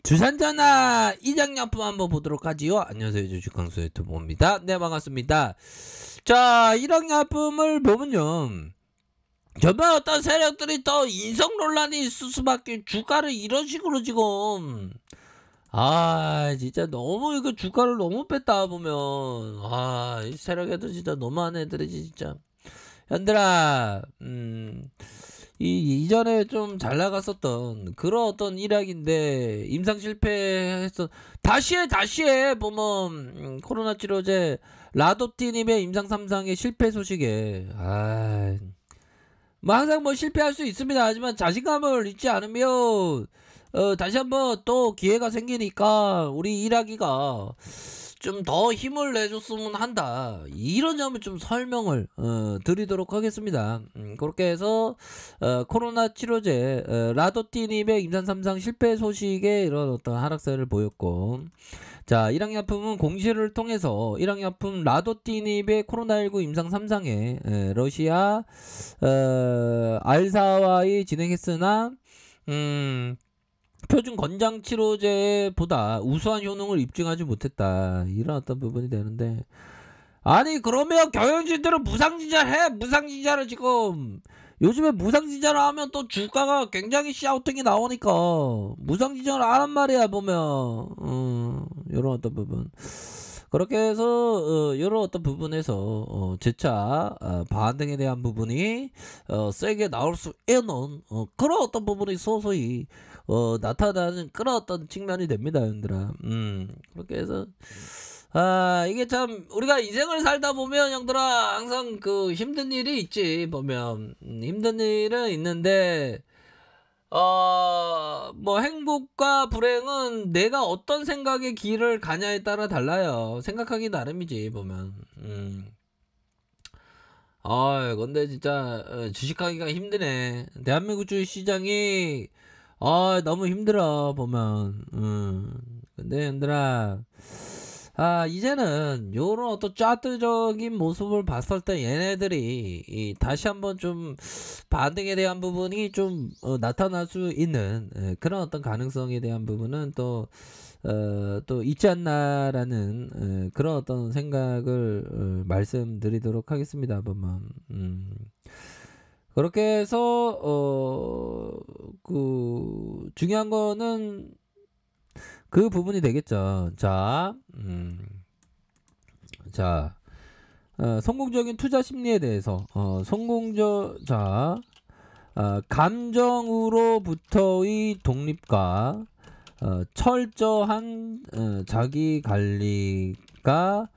주산전화 이장약품 한번 보도록 하지요. 안녕하세요, 주식강수 유튜브입니다. 네, 반갑습니다. 자, 이장약품을 보면요, 저번 어떤 세력들이 더 인성 논란이 있을 수밖에, 주가를 이런 식으로 지금 진짜 너무 이거 주가를 너무 뺐다 보면 이 세력에도 진짜 너무한 애들이지 진짜. 현들아, 이전에 좀 잘 나갔었던 그런 어떤 일학인데 임상 실패해서 다시 해 보면 코로나 치료제 라도티닙의 임상 3상의 실패 소식에 뭐 항상 뭐 실패할 수 있습니다. 하지만 자신감을 잃지 않으면 다시 한번 또 기회가 생기니까 우리 일하기가 좀 더 힘을 내줬으면 한다. 이런 점을 좀 설명을 드리도록 하겠습니다. 그렇게 해서 코로나 치료제 라도티닙의 임상 3상 실패 소식에 이런 어떤 하락세를 보였고, 자, 일항약품은 공시를 통해서 일항약품 라도티닙의 코로나19 임상 3상에 러시아 알사와의 진행했으나 표준 권장 치료제보다 우수한 효능을 입증하지 못했다. 이런 어떤 부분이 되는데, 아니 그러면 경영진들은 무상진자를 해. 무상진자를 지금 요즘에 무상진자를 하면 또 주가가 굉장히 샤우팅이 나오니까 무상진자를 안 한 말이야 보면. 이런 어떤 부분, 그렇게 해서 이런 어떤 부분에서 재차 반등에 대한 부분이 세게 나올 수 있는 그런 어떤 부분이 소소히 나타나는 그런 어떤 측면이 됩니다, 형들아. 그렇게 해서 이게 참 우리가 인생을 살다 보면 형들아 항상 그 힘든 일이 있지 보면. 힘든 일은 있는데 뭐 행복과 불행은 내가 어떤 생각의 길을 가냐에 따라 달라요. 생각하기 나름이지 보면. 근데 진짜 주식하기가 힘드네. 대한민국 주식 시장이 너무 힘들어 보면. 근데 얘들아, 이제는 요런 어떤 짜뜨적인 모습을 봤을 때 얘네들이 다시 한번 좀 반등에 대한 부분이 좀 나타날 수 있는 그런 어떤 가능성에 대한 부분은 또 있지 않나라는 그런 어떤 생각을 말씀드리도록 하겠습니다. 보면. 그렇게 해서 그 중요한 거는 그 부분이 되겠죠. 자, 성공적인 투자 심리에 대해서 감정으로부터의 독립과 철저한 자기 관리가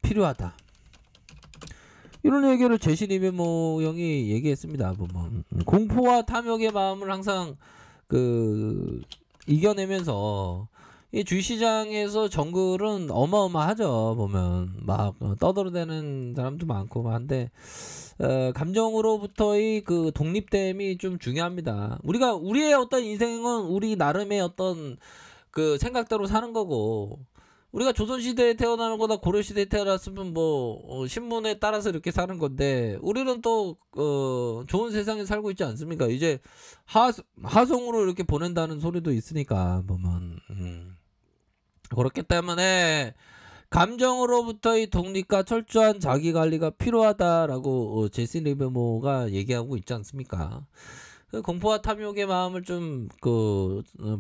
필요하다. 이런 얘기를 제시리베모 형이 얘기했습니다. 보면 공포와 탐욕의 마음을 항상 이겨내면서 이 주시장에서 정글은 어마어마하죠. 보면 막 떠들어대는 사람도 많고 한데 감정으로부터의 그 독립됨이 좀 중요합니다. 우리의 어떤 인생은 우리 나름의 어떤 그 생각대로 사는 거고, 우리가 조선시대에 태어나는 거나 고려시대에 태어났으면 뭐 신문에 따라서 이렇게 사는 건데, 우리는 또 좋은 세상에 살고 있지 않습니까? 이제 하성으로 이렇게 보낸다는 소리도 있으니까 보면. 그렇기 때문에 감정으로부터의 독립과 철저한 자기관리가 필요하다라고 제시 리베모가 얘기하고 있지 않습니까? 공포와 탐욕의 마음을 좀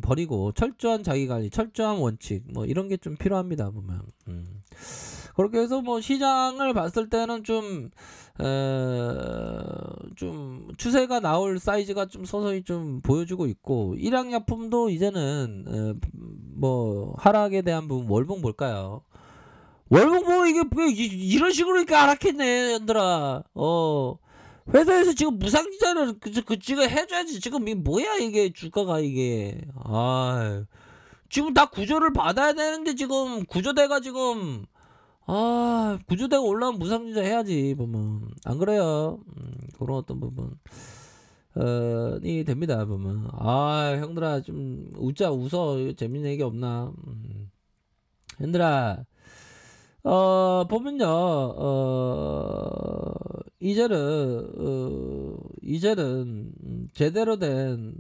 버리고 철저한 자기관리, 철저한 원칙 뭐 이런 게 좀 필요합니다 보면. 그렇게 해서 뭐 시장을 봤을 때는 좀 추세가 나올 사이즈가 좀 서서히 좀 보여주고 있고, 일양약품도 이제는 뭐 하락에 대한 부분. 월봉 볼까요? 월봉 뭐 이게 뭐 이런 식으로 이렇게 하락했네 얘들아. 회사에서 지금 무상지자를 지금 해줘야지. 지금 이 뭐야 이게 주가가 이게. 지금 다 구조를 받아야 되는데 지금 구조대가 지금 구조대가 올라오면 무상지자 해야지 보면. 안 그래요? 그런 어떤 부분 이 됩니다 보면. 형들아 좀 웃어. 재밌는 얘기 없나? 형들아 보면요, 이제는 제대로 된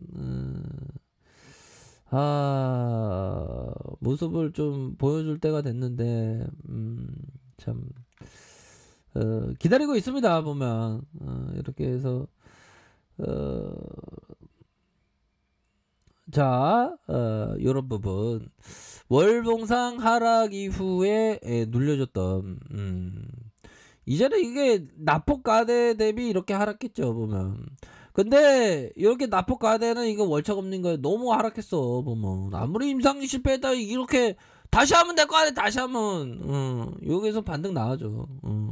모습을 좀 보여줄 때가 됐는데 참 기다리고 있습니다. 보면 이렇게 해서 어, 자, 요런 부분 월봉상 하락 이후에 눌려줬던 이제는 이게 납폭가대 대비 이렇게 하락했죠 보면. 근데 이렇게 납폭가대는 이거 월척 없는 거예요. 너무 하락했어 보면. 아무리 임상이 실패했다 이렇게 다시 하면 될 거 아니야. 다시 하면 여기서 반등 나와죠.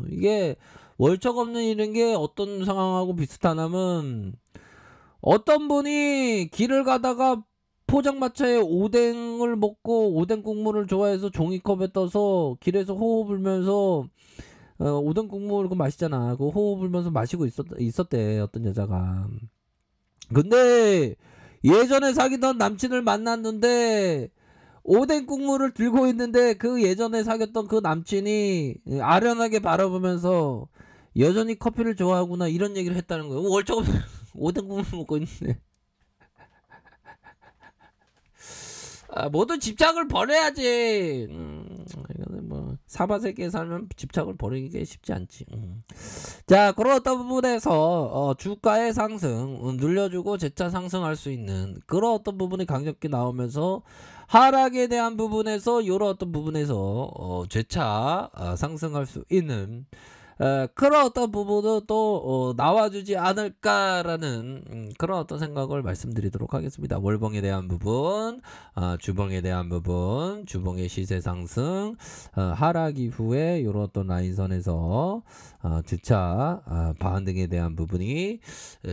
이게 월척 없는 이런 게 어떤 상황하고 비슷하냐면 어떤 분이 길을 가다가 포장마차에 오뎅을 먹고 오뎅 국물을 좋아해서 종이컵에 떠서 길에서 호흡 불면서 오뎅 국물 그거 맛있잖아. 그거 호흡 불면서 마시고 있었대 어떤 여자가. 근데 예전에 사귀던 남친을 만났는데 오뎅 국물을 들고 있는데 그 예전에 사귀었던 그 남친이 아련하게 바라보면서 여전히 커피를 좋아하구나 이런 얘기를 했다는 거예요. 월척 오뎅 국물 먹고 있는데. 모두 집착을 버려야지. 이거는 뭐 사바세계에 살면 집착을 버리기 쉽지 않지. 자, 그런 어떤 부분에서 주가의 상승 눌려주고 재차 상승할 수 있는 그런 어떤 부분이 강력히 나오면서 하락에 대한 부분에서 이런 어떤 부분에서 재차 상승할 수 있는 그런 어떤 부분은 또 나와주지 않을까라는 그런 어떤 생각을 말씀드리도록 하겠습니다. 월봉에 대한 부분, 주봉에 대한 부분, 주봉의 시세 상승, 하락 이후에 이런 어떤 라인선에서 주차 반등에 대한 부분이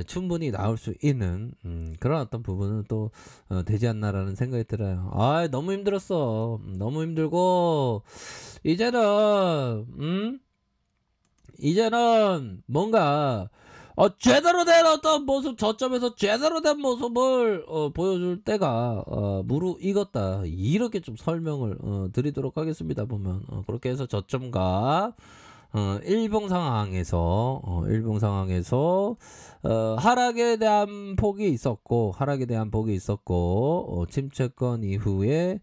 충분히 나올 수 있는 그런 어떤 부분은 또 되지 않나라는 생각이 들어요. 너무 힘들었어. 너무 힘들고 이제는 뭔가 제대로 된 어떤 모습 저점에서 제대로 된 모습을 보여줄 때가 무르익었다 이렇게 좀 설명을 드리도록 하겠습니다. 보면 그렇게 해서 저점과 일봉 상황에서 하락에 대한 폭이 있었고 침체권 이후에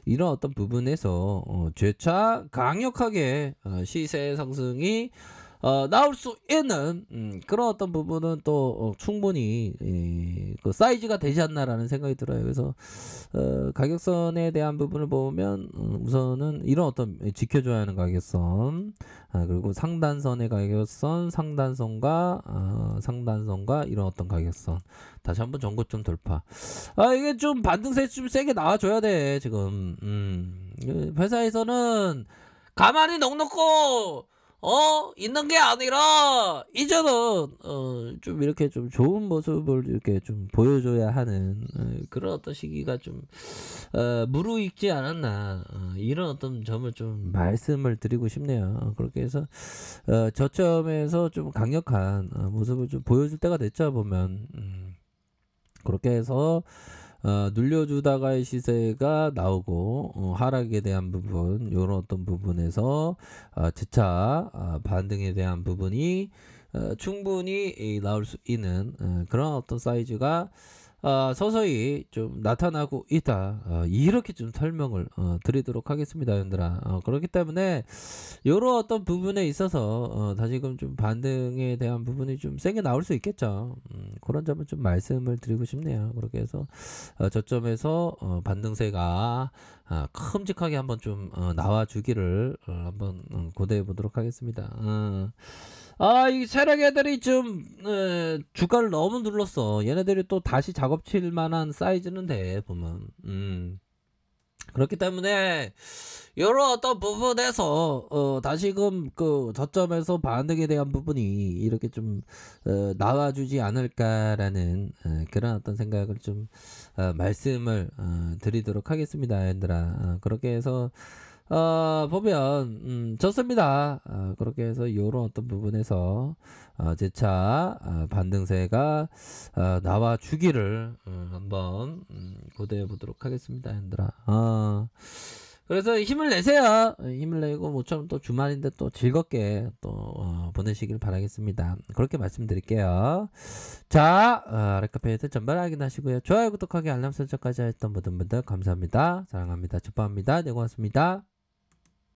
이런 어떤 부분에서 재차 강력하게 시세 상승이 나올 수 있는 그런 어떤 부분은 또 충분히 그 사이즈가 되지 않나라는 생각이 들어요. 그래서 가격선에 대한 부분을 보면 우선은 이런 어떤 지켜줘야 하는 가격선 그리고 상단선의 가격선 상단선과 이런 어떤 가격선 다시 한번 전고점 돌파 이게 좀 반등세 좀 세게 나와줘야 돼 지금 회사에서는 가만히 넉넉고 있는 게 아니라 이제는 좀 이렇게 좀 좋은 모습을 이렇게 좀 보여줘야 하는 그런 어떤 시기가 좀 무르익지 않았나 이런 어떤 점을 좀 말씀을 드리고 싶네요. 그렇게 해서 저점에서 좀 강력한 모습을 좀 보여줄 때가 됐죠 보면 그렇게 해서 눌려주다가의 시세가 나오고 하락에 대한 부분 이런 어떤 부분에서 재차 반등에 대한 부분이 충분히 나올 수 있는 그런 어떤 사이즈가 서서히 좀 나타나고 있다 이렇게 좀 설명을 드리도록 하겠습니다 여러분들아 그렇기 때문에 요런 어떤 부분에 있어서 다시금 좀 반등에 대한 부분이 좀 세게 나올 수 있겠죠 그런 점을 좀 말씀을 드리고 싶네요 그렇게 해서 저점에서 반등세가 큼직하게 한번 좀 나와 주기를 한번 고대해 보도록 하겠습니다 이 세력 애들이 좀 주가를 너무 눌렀어. 얘네들이 또 다시 작업칠 만한 사이즈는 돼 보면. 그렇기 때문에 이런 어떤 부분에서 다시금 그 저점에서 반등에 대한 부분이 이렇게 좀 나와주지 않을까라는 그런 어떤 생각을 좀 말씀을 드리도록 하겠습니다, 얘들아. 그렇게 해서 보면 좋습니다. 그렇게 해서 이런 어떤 부분에서 재차 반등세가 나와 주기를 한번 고대해 보도록 하겠습니다, 얘들아. 그래서 힘을 내세요. 힘을 내고 모처럼 또 주말인데 또 즐겁게 또 보내시길 바라겠습니다. 그렇게 말씀드릴게요. 자, 아랫카페에서 전발 확인하시고요. 좋아요, 구독하기, 알람 설정까지 했던 모든 분들 감사합니다. 사랑합니다. 축복합니다. 네, 고맙습니다.